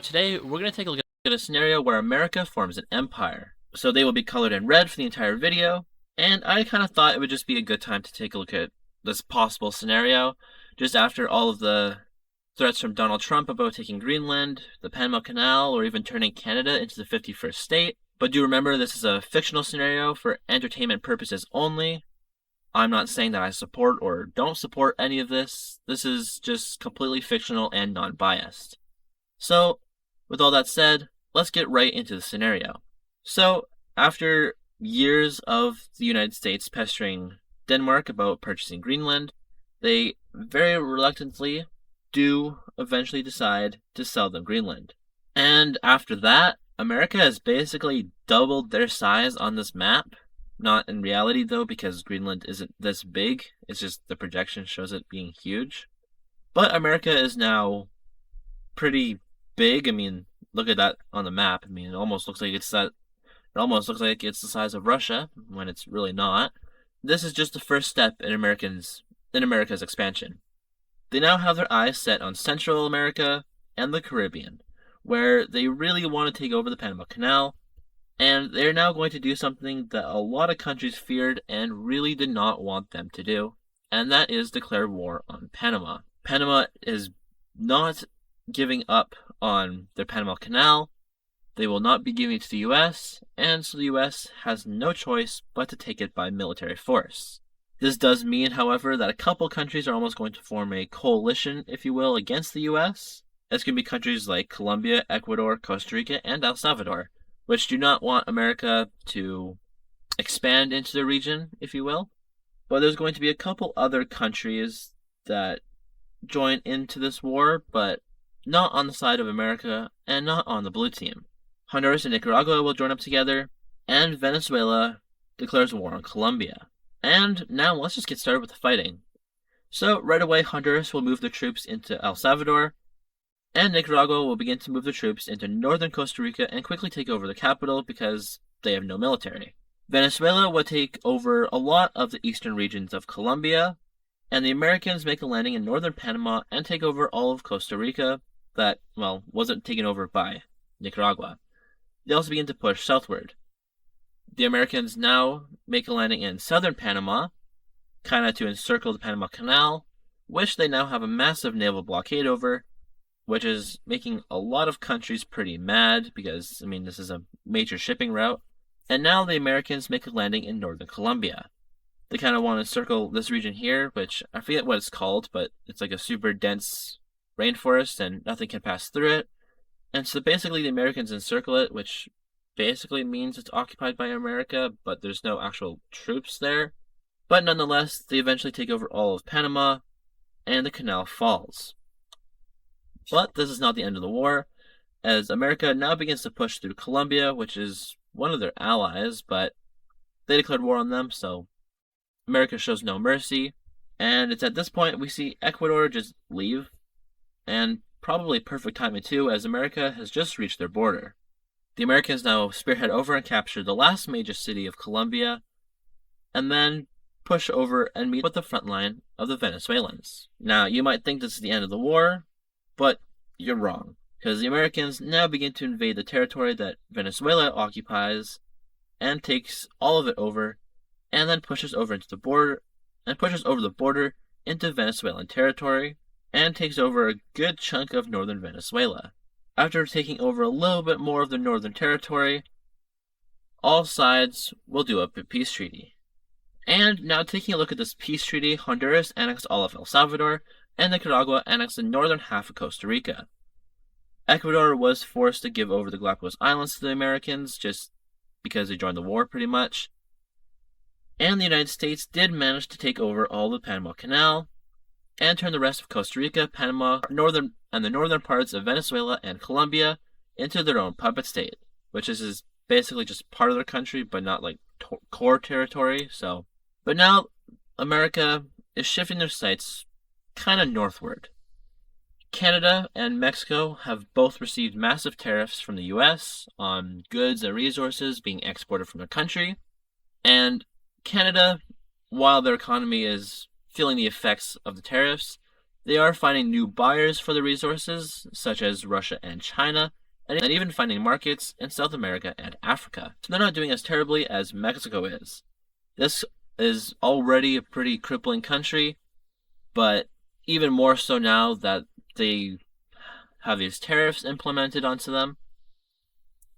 Today, we're going to take a look at a scenario where America forms an empire. So they will be colored in red for the entire video, and I kind of thought it would just be a good time to take a look at this possible scenario, just after all of the threats from Donald Trump about taking Greenland, the Panama Canal, or even turning Canada into the 51st state. But do remember, this is a fictional scenario for entertainment purposes only. I'm not saying that I support or don't support any of this. This is just completely fictional and non-biased. So, with all that said, let's get right into the scenario. So, after years of the United States pestering Denmark about purchasing Greenland, they very reluctantly do eventually decide to sell them Greenland. And after that, America has basically doubled their size on this map. Not in reality, though, because Greenland isn't this big. It's just the projection shows it being huge. But America is now pretty big. I mean, look at that on the map. I mean, it almost looks like it's the size of Russia when it's really not. This is just the first step in America's expansion. They now have their eyes set on Central America and the Caribbean, where they really want to take over the Panama Canal, and they're now going to do something that a lot of countries feared and really did not want them to do, and that is declare war on Panama. Panama is not giving up on their Panama Canal. They will not be giving it to the US, and so the US has no choice but to take it by military force. This does mean, however, that a couple countries are almost going to form a coalition, if you will, against the US. It's going to be countries like Colombia, Ecuador, Costa Rica, and El Salvador, which do not want America to expand into the region, if you will. But there's going to be a couple other countries that join into this war, but not on the side of America and not on the blue team. Honduras and Nicaragua will join up together, and Venezuela declares war on Colombia. And now let's just get started with the fighting. So right away, Honduras will move their troops into El Salvador, and Nicaragua will begin to move their troops into northern Costa Rica and quickly take over the capital because they have no military. Venezuela will take over a lot of the eastern regions of Colombia, and the Americans make a landing in northern Panama and take over all of Costa Rica that, well, wasn't taken over by Nicaragua. They also begin to push southward. The Americans now make a landing in southern Panama, kind of to encircle the Panama Canal, which they now have a massive naval blockade over, which is making a lot of countries pretty mad because, I mean, this is a major shipping route. And now the Americans make a landing in northern Colombia. They kind of want to circle this region here, which I forget what it's called, but it's like a super dense rainforest and nothing can pass through it. And so basically the Americans encircle it, which basically means it's occupied by America, but there's no actual troops there. But nonetheless, they eventually take over all of Panama, and the canal falls. But this is not the end of the war, as America now begins to push through Colombia, which is one of their allies, but they declared war on them, so America shows no mercy. And it's at this point we see Ecuador just leave, and probably perfect timing too, as America has just reached their border. The Americans now spearhead over and capture the last major city of Colombia, and then push over and meet with the front line of the Venezuelans. Now, you might think this is the end of the war, but you're wrong, because the Americans now begin to invade the territory that Venezuela occupies and takes all of it over, and then pushes over into the border, and pushes over the border into Venezuelan territory, and takes over a good chunk of northern Venezuela. After taking over a little bit more of the northern territory, all sides will do a peace treaty. And now taking a look at this peace treaty, Honduras annexed all of El Salvador, and Nicaragua annexed the northern half of Costa Rica. Ecuador was forced to give over the Galapagos Islands to the Americans, just because they joined the war pretty much. And the United States did manage to take over all the Panama Canal, and turn the rest of Costa Rica, Panama, and the northern parts of Venezuela and Colombia into their own puppet state, which is basically just part of their country, but not like core territory. But now America is shifting their sights kind of northward. Canada and Mexico have both received massive tariffs from the US on goods and resources being exported from their country, and Canada, while their economy is feeling the effects of the tariffs, They are finding new buyers for the resources, such as Russia and China, and even finding markets in South America and Africa. So they're not doing as terribly as Mexico is. This is already a pretty crippling country, but even more so now that they have these tariffs implemented onto them.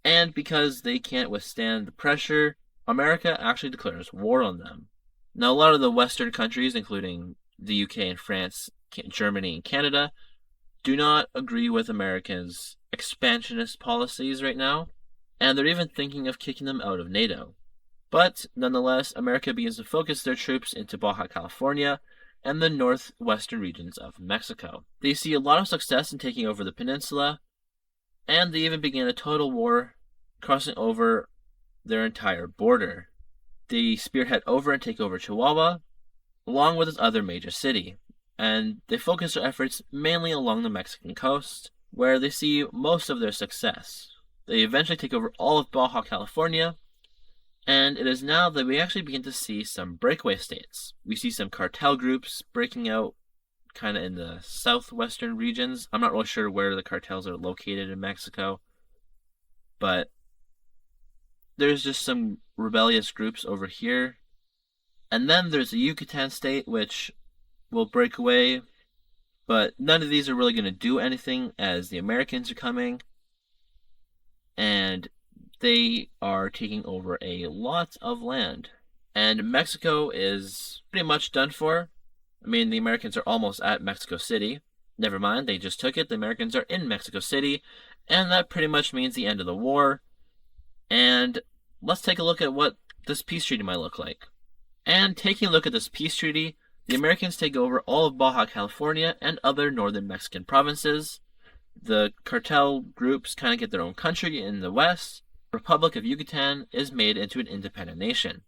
And because they can't withstand the pressure, America actually declares war on them. Now, a lot of the Western countries, including the UK and France, Germany and Canada, do not agree with America's expansionist policies right now, and they're even thinking of kicking them out of NATO. But nonetheless, America begins to focus their troops into Baja California and the northwestern regions of Mexico. They see a lot of success in taking over the peninsula, and they even begin a total war crossing over their entire border. They spearhead over and take over Chihuahua, along with its other major city, and they focus their efforts mainly along the Mexican coast, where they see most of their success. They eventually take over all of Baja California, and it is now that we actually begin to see some breakaway states. We see some cartel groups breaking out kind of in the southwestern regions. I'm not really sure where the cartels are located in Mexico, but there's just some rebellious groups over here. And then there's the Yucatan state, which will break away, but none of these are really going to do anything as the Americans are coming, and they are taking over a lot of land. And Mexico is pretty much done for. I mean, the Americans are almost at Mexico City. Never mind, they just took it. The Americans are in Mexico City, and that pretty much means the end of the war. And let's take a look at what this peace treaty might look like. And taking a look at this peace treaty, the Americans take over all of Baja California and other northern Mexican provinces. The cartel groups kind of get their own country in the west. The Republic of Yucatan is made into an independent nation.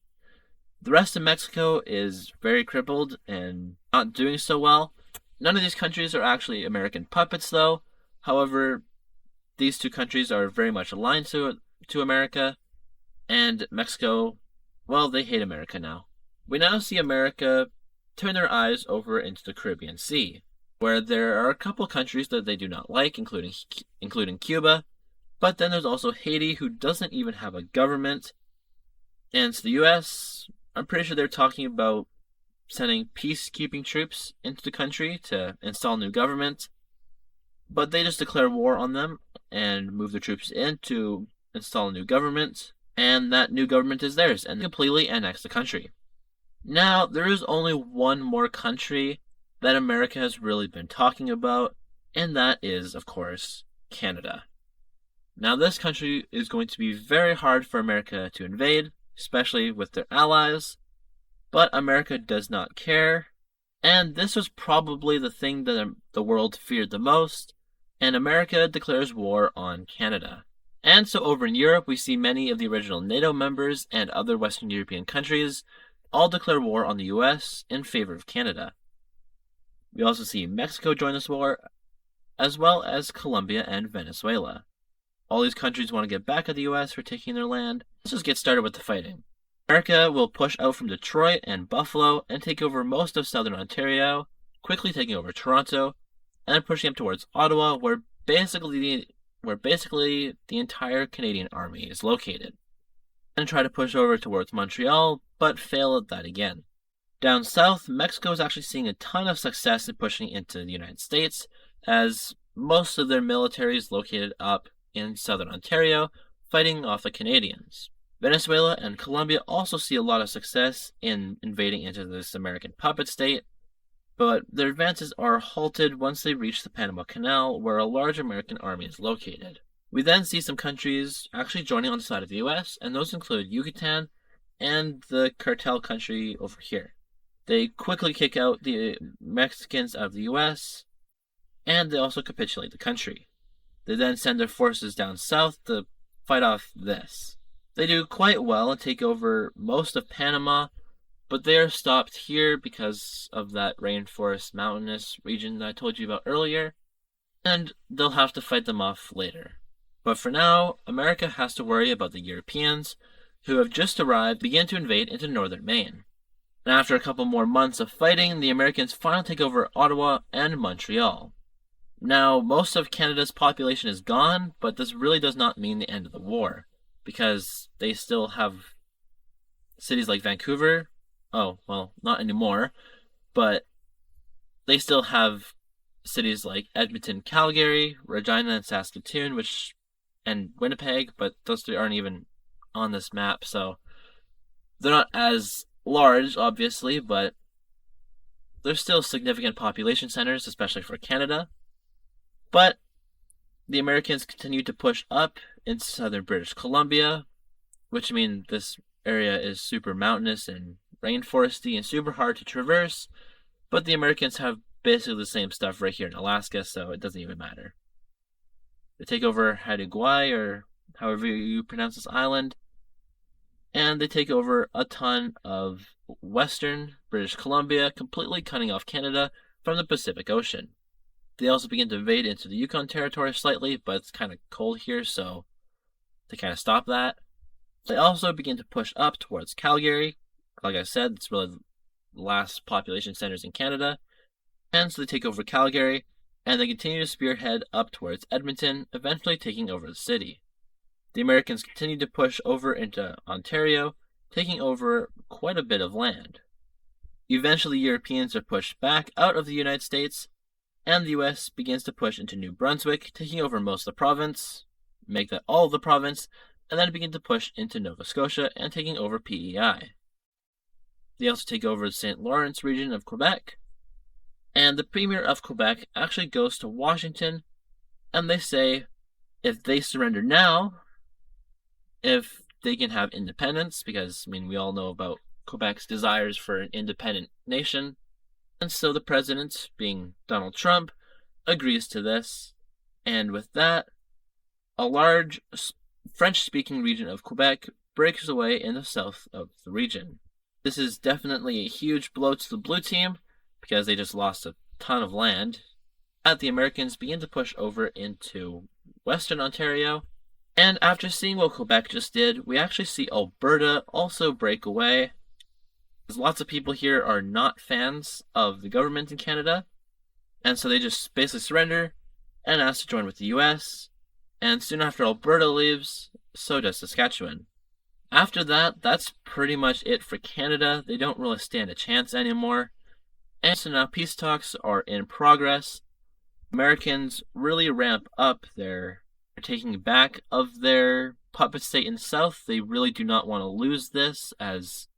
The rest of Mexico is very crippled and not doing so well. None of these countries are actually American puppets, though. However, these two countries are very much aligned to America, and Mexico, well, they hate America now. We now see America turn their eyes over into the Caribbean Sea, where there are a couple countries that they do not like, including Cuba, but then there's also Haiti, who doesn't even have a government, and to the US, I'm pretty sure they're talking about sending peacekeeping troops into the country to install a new government, but they just declare war on them and move their troops in to install a new government, and that new government is theirs and completely annex the country. Now, there is only one more country that America has really been talking about, and that is, of course, Canada. Now, this country is going to be very hard for America to invade, especially with their allies, but America does not care, and this was probably the thing that the world feared the most, and America declares war on Canada. And so over in Europe, we see many of the original NATO members and other Western European countries all declare war on the US in favor of Canada. We also see Mexico join this war, as well as Colombia and Venezuela. All these countries want to get back at the US for taking their land. Let's just get started with the fighting. America will push out from Detroit and Buffalo and take over most of southern Ontario, quickly taking over Toronto, and then pushing up towards Ottawa, where basically the entire Canadian army is located. And try to push over towards Montreal, but fail at that again. Down south, Mexico is actually seeing a ton of success in pushing into the United States, as most of their military is located up in southern Ontario, fighting off the Canadians. Venezuela and Colombia also see a lot of success in invading into this American puppet state, but their advances are halted once they reach the Panama Canal, where a large American army is located. We then see some countries actually joining on the side of the US, and those include Yucatan and the cartel country over here. They quickly kick out the Mexicans out of the US, and they also capitulate the country. They then send their forces down south to fight off this. They do quite well and take over most of Panama, but they are stopped here because of that rainforest mountainous region that I told you about earlier, and they'll have to fight them off later. But for now, America has to worry about the Europeans, who have just arrived, begin to invade into northern Maine. And after a couple more months of fighting, the Americans finally take over Ottawa and Montreal. Now, most of Canada's population is gone, but this really does not mean the end of the war, because they still have cities like Vancouver. Oh, well, not anymore, but they still have cities like Edmonton, Calgary, Regina, and Saskatoon, and Winnipeg, but those three aren't even on this map, so they're not as large, obviously, but they're still significant population centers, especially for Canada. But the Americans continued to push up into southern British Columbia, which means this area is super mountainous and rainforesty and super hard to traverse, but the Americans have basically the same stuff right here in Alaska, so it doesn't even matter. They take over Haida or however you pronounce this island, and they take over a ton of western British Columbia, completely cutting off Canada from the Pacific Ocean. They also begin to invade into the Yukon Territory slightly, but it's kind of cold here, so they kind of stop that. They also begin to push up towards Calgary. Like I said, it's really the last population centers in Canada. And so they take over Calgary, and they continue to spearhead up towards Edmonton, eventually taking over the city. The Americans continue to push over into Ontario, taking over quite a bit of land. Eventually, Europeans are pushed back out of the United States, and the US begins to push into New Brunswick, taking over most of the province, make that all of the province, and then begin to push into Nova Scotia and taking over PEI. They also take over the St. Lawrence region of Quebec, and the Premier of Quebec actually goes to Washington, and they say if they surrender now, if they can have independence, because, we all know about Quebec's desires for an independent nation, and so the president, being Donald Trump, agrees to this, and with that, a large French-speaking region of Quebec breaks away in the south of the region. This is definitely a huge blow to the blue team, because they just lost a ton of land. The Americans begin to push over into Western Ontario, and after seeing what Quebec just did, we actually see Alberta also break away. Lots of people here are not fans of the government in Canada, and so they just basically surrender and ask to join with the US, and soon after Alberta leaves, so does Saskatchewan. After that, that's pretty much it for Canada. They don't really stand a chance anymore, and so now peace talks are in progress. Americans really ramp up their taking back of their puppet state in the south. They really do not want to lose this, as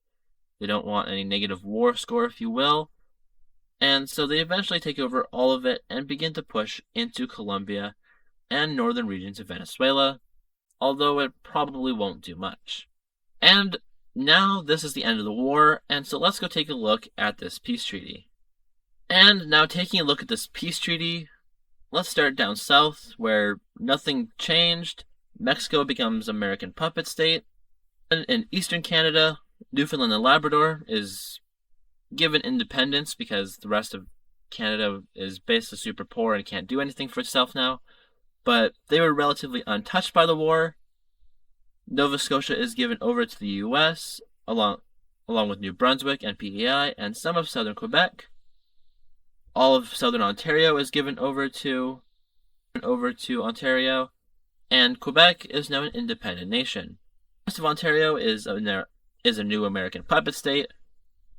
they don't want any negative war score, if you will. And so they eventually take over all of it and begin to push into Colombia and northern regions of Venezuela, although it probably won't do much. And now this is the end of the war, and so let's go take a look at this peace treaty. And now taking a look at this peace treaty, let's start down south, where nothing changed. Mexico becomes American puppet state. And in eastern Canada, Newfoundland and Labrador is given independence because the rest of Canada is basically super poor and can't do anything for itself now. But they were relatively untouched by the war. Nova Scotia is given over to the US, along with New Brunswick and PEI and some of southern Quebec. All of southern Ontario is given over to Ontario, and Quebec is now an independent nation. The rest of Ontario is a new American puppet state,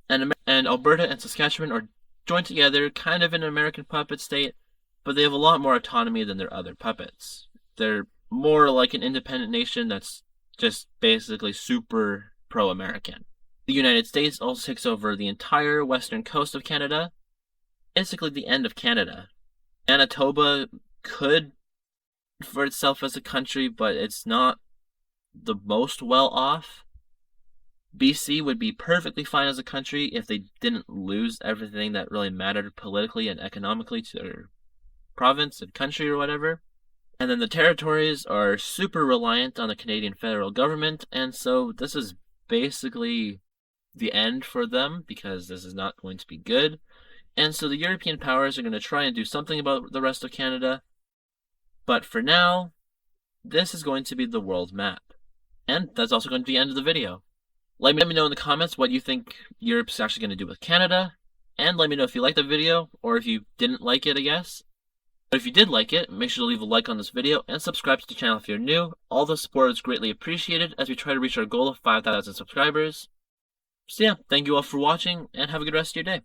and Alberta and Saskatchewan are joined together kind of in an American puppet state, but they have a lot more autonomy than their other puppets. They're more like an independent nation that's just basically super pro-American. The United States also takes over the entire western coast of Canada, basically the end of Canada. Manitoba could for itself as a country, but it's not the most well off. BC would be perfectly fine as a country if they didn't lose everything that really mattered politically and economically to their province and country or whatever. And then the territories are super reliant on the Canadian federal government, and so this is basically the end for them, because this is not going to be good. And so the European powers are going to try and do something about the rest of Canada. But for now, this is going to be the world map. And that's also going to be the end of the video. Let me know in the comments what you think Europe's actually going to do with Canada, and let me know if you liked the video, or if you didn't like it, I guess. But if you did like it, make sure to leave a like on this video, and subscribe to the channel if you're new. All the support is greatly appreciated as we try to reach our goal of 5,000 subscribers. So yeah, thank you all for watching, and have a good rest of your day.